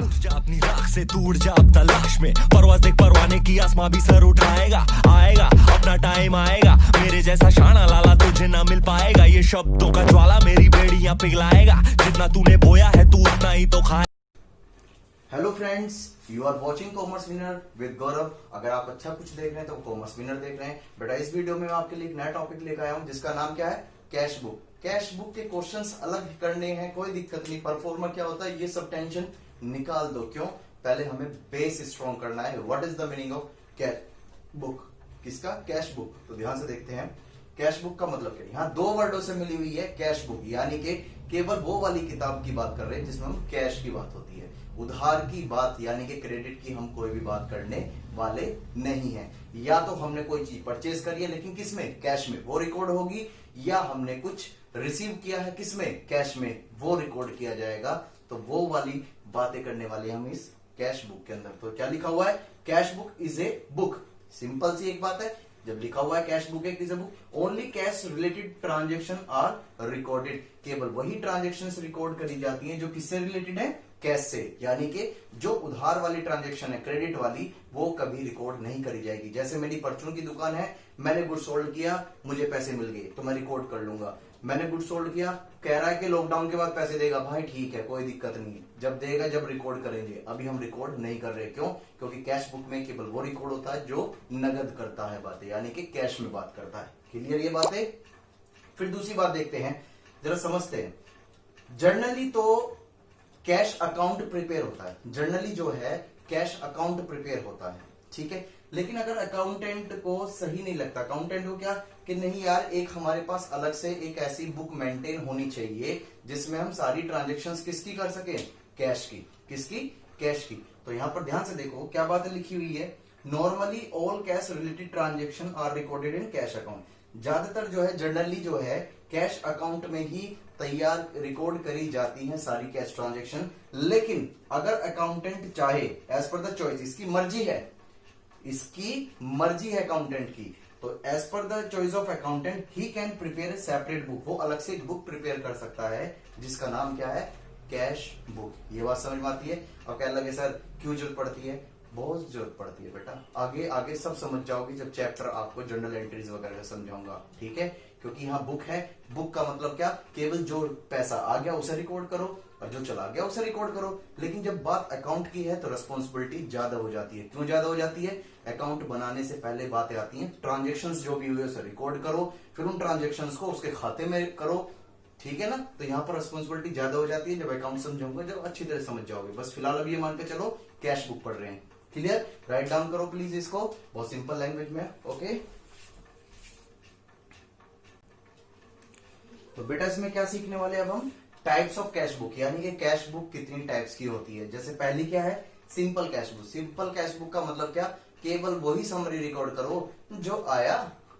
उठ जा अपनी राख से, तू उड़ जा अब तलाश में, परवाज़ देख परवाने की, आसमां भी सर उठाएगा, आएगा अपना टाइम आएगा, मेरे जैसा शाना लाला तुझे ना मिल पाएगा, ये शब्दों का ज्वाला मेरी बेड़ियां पिघलाएगा, जितना तूने बोया है तू उतना ही तो खाए। Hello friends, you are watching commerce winner with Gaurav. अगर आप अच्छा कुछ देख रहे हैं तो कॉमर्स विनर देख रहे हैं। बेटा इस वीडियो में मैं आपके लिए एक नया टॉपिक लेकर आया हूं जिसका नाम क्या है, कैश बुक। कैश बुक के क्वेश्चंस अलग करने हैं, कोई दिक्कत नहीं। परफॉर्मर क्या होता है ये सब टेंशन निकाल दो। क्यों? पहले हमें बेस स्ट्रॉन्ग करना है। What is the meaning of cash book? किसका? Cash book. तो ध्यान से देखते हैं कैश बुक का मतलब क्या। यहाँ दो वर्डों से मिली हुई है कैश बुक, यानी कि केवल वो वाली किताब की बात कर रहे हैं जिसमें हम कैश की बात होती है, उधार की बात यानी कि क्रेडिट की हम कोई भी बात करने वाले नहीं है। या तो हमने कोई चीज परचेज करी है लेकिन किसमें? कैश में, वो रिकॉर्ड होगी, या हमने कुछ रिसीव किया है किसमें? कैश में, वो रिकॉर्ड किया जाएगा। तो वो वाली बातें करने वाले हम इस कैश बुक के अंदर। तो क्या लिखा हुआ है? Cash book is a book. Simple सी एक बात है, जब लिखा हुआ है cash book is a book, only cash related transaction are recorded. केवल वही ट्रांजेक्शंस रिकॉर्ड करी जाती हैं जो किससे रिलेटेड है? कैश से। यानी कि जो उधार वाली ट्रांजेक्शन है, क्रेडिट वाली, वो कभी रिकॉर्ड नहीं करी जाएगी। जैसे मेरी परचून की दुकान है, मैंने गुड सोल्ड किया, मुझे पैसे मिल गए तो मैं रिकॉर्ड कर लूंगा। मैंने गुड सोल्ड किया, कह रहा है कि लॉकडाउन के बाद पैसे देगा। भाई ठीक है, कोई दिक्कत नहीं, जब देगा जब रिकॉर्ड करेंगे। अभी हम रिकॉर्ड नहीं कर रहे। क्यों? क्योंकि कैश बुक में केवल वो रिकॉर्ड होता है जो नगद करता है बातें, यानी कि कैश में बात करता है। क्लियर ये बातें? फिर दूसरी बात देखते हैं, जरा समझते हैं। जर्नली तो कैश अकाउंट प्रिपेयर होता है, जर्नली जो है कैश अकाउंट प्रिपेयर होता है, ठीक है। लेकिन अगर अकाउंटेंट को सही नहीं लगता, अकाउंटेंट को क्या कि नहीं यार, एक हमारे पास अलग से एक ऐसी बुक मेंटेन होनी चाहिए जिसमें हम सारी ट्रांजेक्शंस किसकी कर सके? कैश की। किसकी? कैश की। तो यहां पर ध्यान से देखो क्या बात लिखी हुई है, normally all cash related transaction are recorded in cash account. ज्यादातर जो है जनरली जो है कैश अकाउंट में ही तैयार रिकॉर्ड करी जाती हैं सारी कैश ट्रांजेक्शन। लेकिन अगर अकाउंटेंट चाहे, एज पर द चॉइस, इसकी मर्जी है, इसकी मर्जी है अकाउंटेंट की, तो as per the choice of accountant he can prepare a separate book. वो अलग से एक बुक प्रिपेयर कर सकता है जिसका नाम क्या है? Cash book. ये बात समझ में आती है? और क्या लगे सर क्यों जरूरत पड़ती है? बहुत जरूरत पड़ती है बेटा। आगे आगे सब समझ जाओगे जब चैप्टर आपको जर्नल एंट्रीज वगैरह समझाऊंगा, ठीक है। क्योंकि यहाँ बुक है, बुक का मतलब क्या? केवल जो पैसा आ गया उसे रिकॉर्ड करो और जो चला गया उसे रिकॉर्ड करो। लेकिन जब बात अकाउंट की है तो रेस्पॉन्सिबिलिटी ज्यादा हो जाती है। क्यों ज्यादा हो जाती है? अकाउंट बनाने से पहले बातें आती हैं, ट्रांजेक्शंस जो भी हुए उसे रिकॉर्ड करो, फिर उन ट्रांजेक्शंस को उसके खाते में करो, ठीक है ना। तो यहाँ पर रेस्पॉन्सिबिलिटी ज्यादा हो जाती है। जब अकाउंट समझाऊंगा जब अच्छी तरह समझ जाओगे। बस फिलहाल अभी ये मान के चलो कैश बुक पढ़ रहे हैं। क्लियर? राइट डाउन करो प्लीज इसको, बहुत सिंपल लैंग्वेज में। ओके, तो बेटा इसमें क्या सीखने वाले अब हम? टाइप्स ऑफ कैश बुक, यानी कि कैश बुक कितनी टाइप्स की होती है। जैसे पहली क्या है? Simple cash book. Simple cash book का मतलब क्या? केवल वही समरी रिकॉर्ड करो जो आया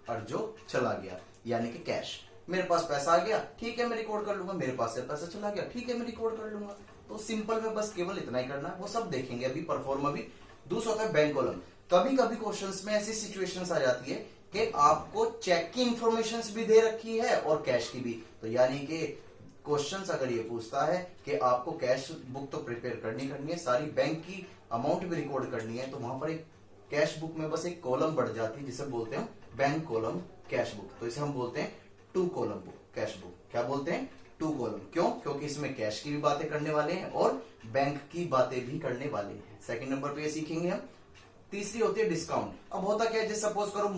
और जो चला गया, यानी कि कैश। मेरे पास पैसा आ गया, ठीक है मैं रिकॉर्ड कर लूंगा। मेरे पास से पैसा चला गया, ठीक है मैं रिकॉर्ड कर लूंगा। तो सिंपल में बस केवल इतना ही करना है, वो सब देखेंगे अभी परफॉर्म। भी दूसरा होता है बैंक कॉलम। कभी कभी क्वेश्चंस में ऐसी सिचुएशंस आ जाती है कि आपको चेक की इंफॉर्मेशन भी दे रखी है और कैश की भी। तो यानी कि क्वेश्चंस अगर ये पूछता है कि आपको कैश बुक तो प्रिपेयर करनी है, सारी बैंक की अमाउंट भी रिकॉर्ड करनी है, तो वहां पर एक कैश बुक में बस एक कॉलम बढ़ जाती है जिसे बोलते हैं बैंक कॉलम कैश बुक। तो इसे हम बोलते हैं two column book cash book. क्या बोलते हैं? Two column. क्यों? क्योंकि इसमें कैश की भी बातें करने वाले हैं और बैंक की बातें भी करने वाले हैं। सेकंड नंबर पे ये सीखेंगे हम। तीसरी होती है डिस्काउंट। अब होता क्या है, जैसे सपोज करो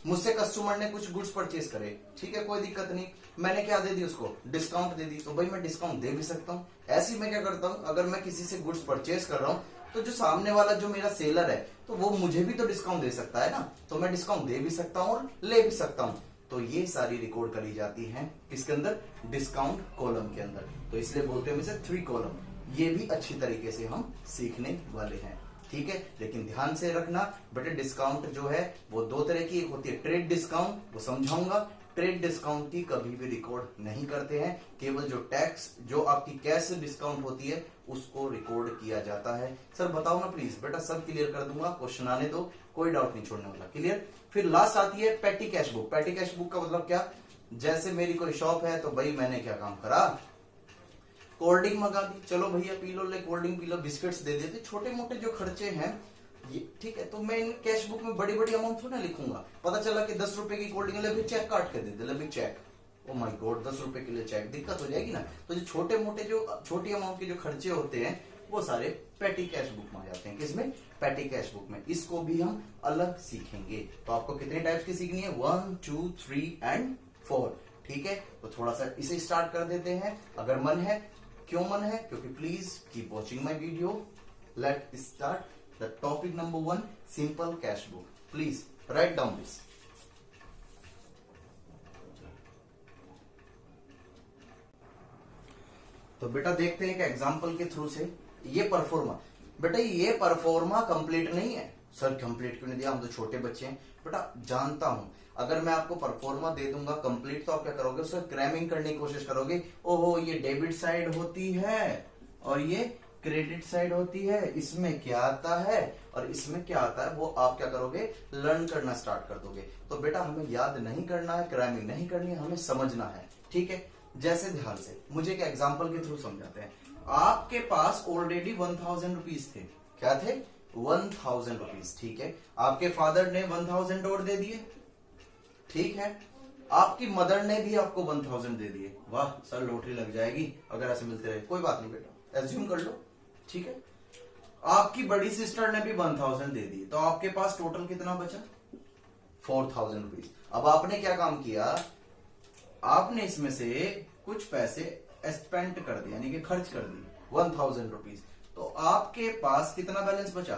मुझसे कस्टमर ने कुछ गुड्स परचेज करे, ठीक है कोई दिक्कत नहीं, मैंने क्या दे दी उसको? डिस्काउंट दे दी। तो भाई मैं डिस्काउंट दे भी सकता हूँ। ऐसे ही मैं क्या करता हूँ, अगर मैं किसी से गुड्स परचेज कर रहा हूँ तो जो सामने वाला जो मेरा सेलर है तो वो मुझे भी तो डिस्काउंट दे सकता है ना, तो मैं डिस्काउंट दे भी सकता हूँ और ले भी सकता हूँ। तो ये सारी रिकॉर्ड करी जाती है किसके अंदर? डिस्काउंट कॉलम के अंदर। तो इसलिए बोलते हैं इसे थ्री कॉलम। ये भी अच्छी तरीके से हम सीखने वाले हैं, ठीक है। लेकिन ध्यान से रखना बेटे, डिस्काउंट जो है वो दो तरह की, एक होती है ट्रेड डिस्काउंट, वो समझाऊंगा। ट्रेड डिस्काउंट की कभी भी रिकॉर्ड नहीं करते हैं, केवल जो टैक्स जो आपकी कैश डिस्काउंट होती है उसको रिकॉर्ड किया जाता है। सर बताओ ना प्लीज। बेटा सब क्लियर कर दूंगा, क्वेश्चन आने दो, कोई डाउट नहीं छोड़ने वाला। क्लियर? फिर लास्ट आती है पेटी कैश बुक। पेटी कैश बुक का मतलब क्या? जैसे मेरी कोई शॉप है तो भाई मैंने क्या काम करा, कोल्ड ड्रिंक मंगा दी, चलो भैया पी लो, ले cold drink P low, biscuits दे देते, छोटे मोटे जो खर्चे हैं ये ठीक है। तो मैं इन कैश बुक में बड़ी बड़ी अमाउंट थोड़ा लिखूंगा। पता चला कि 10 रुपए की कोल्ड ड्रिंक, ले भी चेक काट के दे दे, ले भी चेक, ओ माय गॉड 10 रुपए के लिए चेक, दिक्कत हो जाएगी ना। तो जो छोटे मोटे जो छोटी अमाउंट के जो खर्चे होते हैं वो सारे पैटी कैश बुक में आ जाते हैं। किसमें? पैटी कैश बुक में। इसको भी हम अलग सीखेंगे। तो आपको कितने टाइप्स की सीखनी है? 1, 2, 3 एंड 4। ठीक है, तो थोड़ा सा इसे स्टार्ट कर देते हैं अगर मन है। क्यों मन है? क्योंकि please keep watching my video. Let start the topic number 1, simple cash book. Please write down this. तो बेटा देखते हैं एक एग्जांपल के थ्रू से। ये परफॉर्मा, बेटा ये परफॉर्मा कंप्लीट नहीं है। सर कंप्लीट क्यों नहीं दिया, हम तो छोटे बच्चे हैं। बेटा जानता हूं, अगर मैं आपको परफॉर्मा दे दूंगा कंप्लीट तो आप क्या करोगे? उससे क्रैमिंग करने की कोशिश करोगे। ओहो ये डेबिट साइड होती है और ये क्रेडिट साइड होती है, इसमें क्या आता है और इसमें क्या आता है, वो आप क्या करोगे? लर्न करना स्टार्ट कर दोगे। तो बेटा हमें याद नहीं करना है, क्रैमिंग नहीं करनी है, हमें समझना है। ठीक है, जैसे ध्यान से मुझे एक एग्जाम्पल के थ्रू समझाते हैं। आपके पास ऑलरेडी 1000 रुपीज थे। क्या थे? 1000 रुपीज। ठीक है, आपके फादर ने 1000 और दे दिए। ठीक है, आपकी मदर ने भी आपको 1000 दे दिए। वाह सर लॉटरी लग जाएगी अगर ऐसे मिलते रहे। कोई बात नहीं बेटा, एज्यूम कर लो। ठीक है, आपकी बड़ी सिस्टर ने भी 1000 दे दिए, तो आपके पास टोटल कितना बचा? 4000 रुपीज। अब आपने क्या काम किया? आपने इसमें से कुछ पैसे स्पेंड कर दिए, यानी कि खर्च कर दिए 1000 रुपीज। तो आपके पास कितना बैलेंस बचा?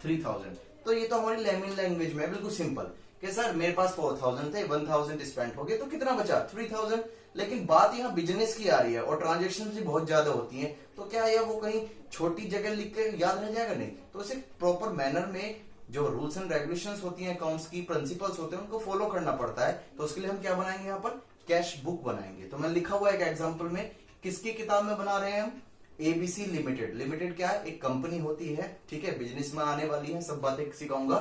3000। तो ये तो हमारी लेमन लैंग्वेज में बिल्कुल सिंपल कि सर मेरे पास 4000 थे, 1000 स्पेंड हो गए, तो कितना बचा? 3000। लेकिन बात यहाँ बिजनेस की आ रही है और ट्रांजेक्शन भी बहुत ज्यादा होती हैं, तो क्या यह वो कहीं छोटी जगह लिख के याद रह जाएगा? नहीं। तो इसे प्रॉपर मैनर में जो रूल्स एंड रेगुलेशंस होती हैं, अकाउंट्स की प्रिंसिपल्स होते हैं, उनको फॉलो करना पड़ता है। तो उसके लिए हम क्या बनाएंगे? यहाँ पर कैश बुक बनाएंगे। तो मैं लिखा हुआ एक एग्जाम्पल में, किसकी किताब में बना रहे हैं हम? ABC limited. लिमिटेड क्या है? एक कंपनी होती है। ठीक है, बिजनेस में आने वाली है, सब बातें सिखाऊंगा।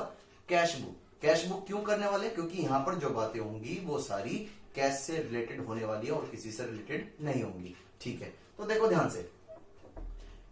कैश बुक, कैश बुक क्यों करने वाले? क्योंकि यहाँ पर जो बातें होंगी वो सारी कैश से रिलेटेड होने वाली है और किसी से रिलेटेड नहीं होंगी। ठीक है, तो देखो ध्यान से,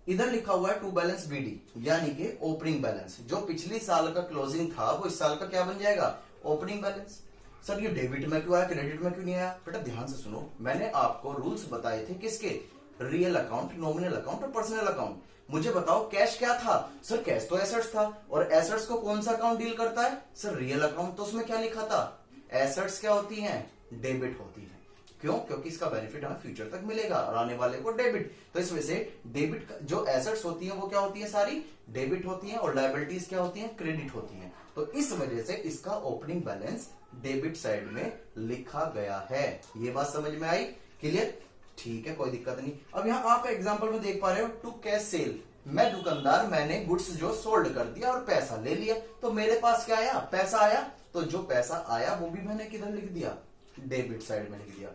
इधर लिखा हुआ है टू बैलेंस बीडी, यानी कि ओपनिंग बैलेंस। जो पिछली साल का क्लोजिंग था वो इस साल का क्या बन जाएगा? Opening balance. सर ये डेबिट में क्यों आया, क्रेडिट में क्यों नहीं आया? बेटा ध्यान से सुनो, मैंने आपको रूल्स बताए थे किसके? रियल अकाउंट, नॉमिनल अकाउंट और पर्सनल अकाउंट। मुझे बताओ कैश क्या था? सर कैश तो एसेट्स था, और एसेट्स को कौन सा अकाउंट डील करता है? Sir real account. तो उसमें क्या लिखा था? एसेट्स क्या होती हैं? डेबिट होती है। क्यों? क्योंकि इसका बेनिफिट हमें फ्यूचर तक मिलेगा और आने वाले को डेबिट। तो इस वजह से डेबिट जो एसेट्स होती हैं वो क्या होती है? सारी डेबिट होती हैं, और लायबिलिटीज क्या होती हैं? क्रेडिट होती हैं। तो इस वजह से इसका ओपनिंग बैलेंस डेबिट साइड में लिखा गया है। ये बात समझ में आई? क्लियर? ठीक है, कोई दिक्कत नहीं। अब यहाँ आप एग्जांपल में देख पा रहे हो, टू कैश सेल। मैं दुकानदार, मैंने गुड्स जो सोल्ड कर दिया और पैसा ले लिया, तो मेरे पास क्या आया? पैसा आया। तो जो पैसा आया वो भी मैंने किधर लिख दिया? डेबिट साइड में लिख दिया।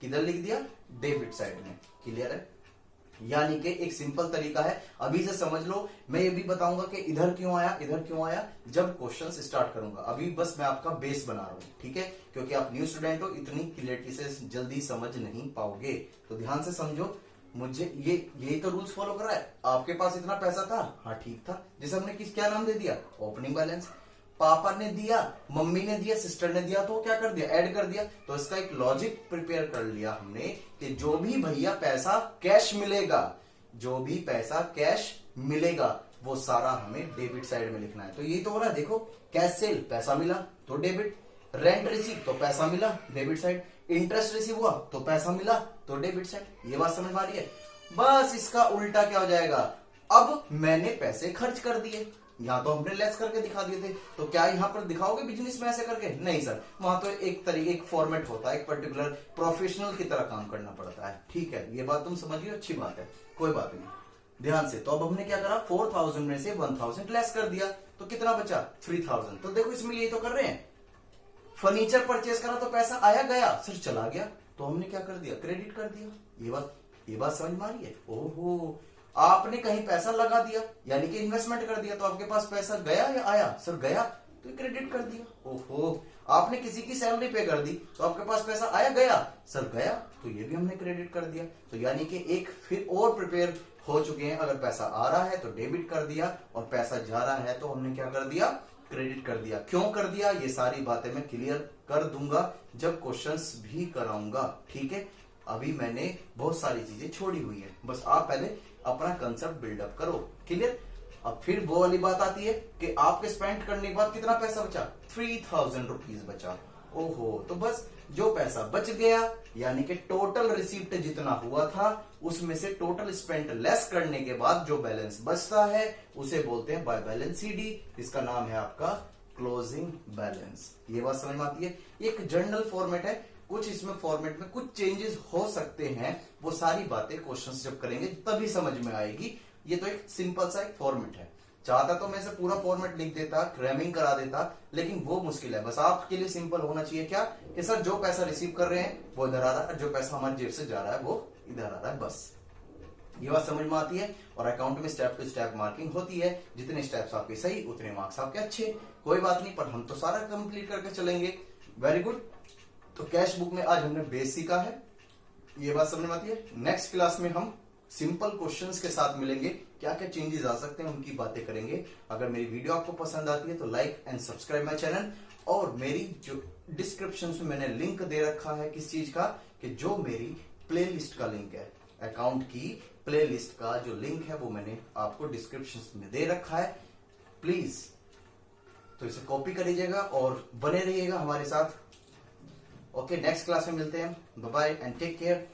किधर लिख दिया? डेबिट साइड में। क्लियर है? यानी कि एक सिंपल तरीका है, अभी से समझ लो। मैं ये भी बताऊंगा कि इधर क्यों आया, इधर क्यों आया, जब क्वेश्चंस स्टार्ट करूंगा। अभी बस मैं आपका बेस बना रहा हूं। ठीक है, क्योंकि आप न्यू स्टूडेंट हो, इतनी क्लियरिटी से जल्दी समझ नहीं पाओगे। तो ध्यान से समझो। मुझे यही तो रूल्स फॉलो कर रहा है। आपके पास इतना पैसा था, हाँ ठीक था, जिसे हमने क्या नाम दे दिया? Opening balance. पापा ने दिया, मम्मी ने दिया, सिस्टर ने दिया, तो क्या कर दिया? ऐड कर दिया। तो इसका एक लॉजिक प्रिपेयर कर लिया हमने कि जो भी भैया पैसा कैश मिलेगा, जो भी पैसा कैश मिलेगा, वो सारा हमें डेबिट साइड में लिखना है। तो यही तो हो रहा है, देखो, कैश सेल पैसा मिला तो डेबिट, रेंट रिसीव तो पैसा मिला डेबिट साइड, इंटरेस्ट रिसीव हुआ तो पैसा मिला तो डेबिट साइड। ये बात समझ में आ रही है? बस इसका उल्टा क्या हो जाएगा? अब मैंने पैसे खर्च कर दिए, यहाँ तो हमने लेस करके दिखा दिए थे, तो क्या यहाँ पर दिखाओगे बिजनेस में ऐसे करके? नहीं सर, वहां तो एक तरीके एक फॉर्मेट होता है, एक पर्टिकुलर प्रोफेशनल की तरह काम करना पड़ता है। ठीक है, ये बात तुम समझिए, अच्छी बात है, कोई बात नहीं। ध्यान से, तो अब हमने क्या करा? 4000 में से 1000 लेस कर दिया, तो कितना बचा? 3000। तो देखो इसमें यही तो कर रहे हैं, फर्नीचर परचेस करा तो पैसा आया गया, सर चला गया, तो हमने क्या कर दिया? क्रेडिट कर दिया। ये बात समझ में आ रही है? ओहो, आपने कहीं पैसा लगा दिया, यानी कि इन्वेस्टमेंट कर दिया, तो आपके पास पैसा गया या आया? सर गया, तो क्रेडिट कर दिया। ओहो, आपने किसी की सैलरी पे कर दी तो आपके पास पैसा आया गया? सर गया, तो ये भी हमने क्रेडिट कर दिया। तो यानी कि एक फिर और प्रिपेयर हो चुके हैं। अगर पैसा आ रहा है तो डेबिट कर दिया, और पैसा जा रहा है तो हमने क्या कर दिया? क्रेडिट कर दिया। क्यों कर दिया, ये सारी बातें मैं क्लियर कर दूंगा जब क्वेश्चंस भी कराऊंगा, ठीक है। अभी मैंने बहुत सारी चीजें छोड़ी हुई है, बस आप पहले अपना कंसेप्ट बिल्डअप करो, क्लियर। अब फिर वो वाली बात आती है कि आपके स्पेंड करने के बाद कितना पैसा बचा? 3000 रुपीज बचा। ओहो, तो बस जो पैसा बच गया यानी कि टोटल रिसीप्ट जितना हुआ था उसमें से टोटल स्पेंड लेस करने के बाद जो बैलेंस बचता है उसे बोलते हैं बाय बैलेंस सीडी। इसका नाम है आपका क्लोजिंग बैलेंस। ये बात समझ में आती है। एक जर्नल फॉर्मेट है, कुछ इसमें फॉर्मेट में कुछ चेंजेस हो सकते हैं, वो सारी बातें क्वेश्चंस जब करेंगे तभी समझ में आएगी। ये तो एक सिंपल सा एक फॉर्मेट है। चाहता तो मैं इसे पूरा फॉर्मेट लिख देता, क्रैमिंग करा देता, लेकिन वो मुश्किल है। बस आपके लिए सिंपल होना चाहिए क्या कि सर जो पैसा रिसीव कर रहे हैं वो इधर आ रहा है, जो पैसा हमारी जेब से जा रहा है वो इधर आ रहा है, बस ये बात समझ में आती है। और अकाउंट में स्टेप टू स्टेप मार्किंग होती है, जितने स्टेप्स आपके सही उतने मार्क्स आपके अच्छे। कोई बात नहीं, पर हम तो सारा कंप्लीट करके चलेंगे। Very good. तो कैश बुक में आज हमने बेस सीखा है, ये बात समझ में आती है। नेक्स्ट क्लास में हम सिंपल क्वेश्चंस के साथ मिलेंगे, क्या क्या चेंजेस आ सकते हैं उनकी बातें करेंगे। अगर मेरी वीडियो आपको पसंद आती है तो like and subscribe my channel. और मेरी जो डिस्क्रिप्शन में मैंने लिंक दे रखा है किस चीज का, कि जो मेरी प्लेलिस्ट का लिंक है, अकाउंट की प्लेलिस्ट का जो लिंक है वो मैंने आपको डिस्क्रिप्शन में दे रखा है। प्लीज तो इसे कॉपी कर लीजिएगा और बने रहिएगा हमारे साथ। ओके, नेक्स्ट क्लास में मिलते हैं। Bye bye and take care.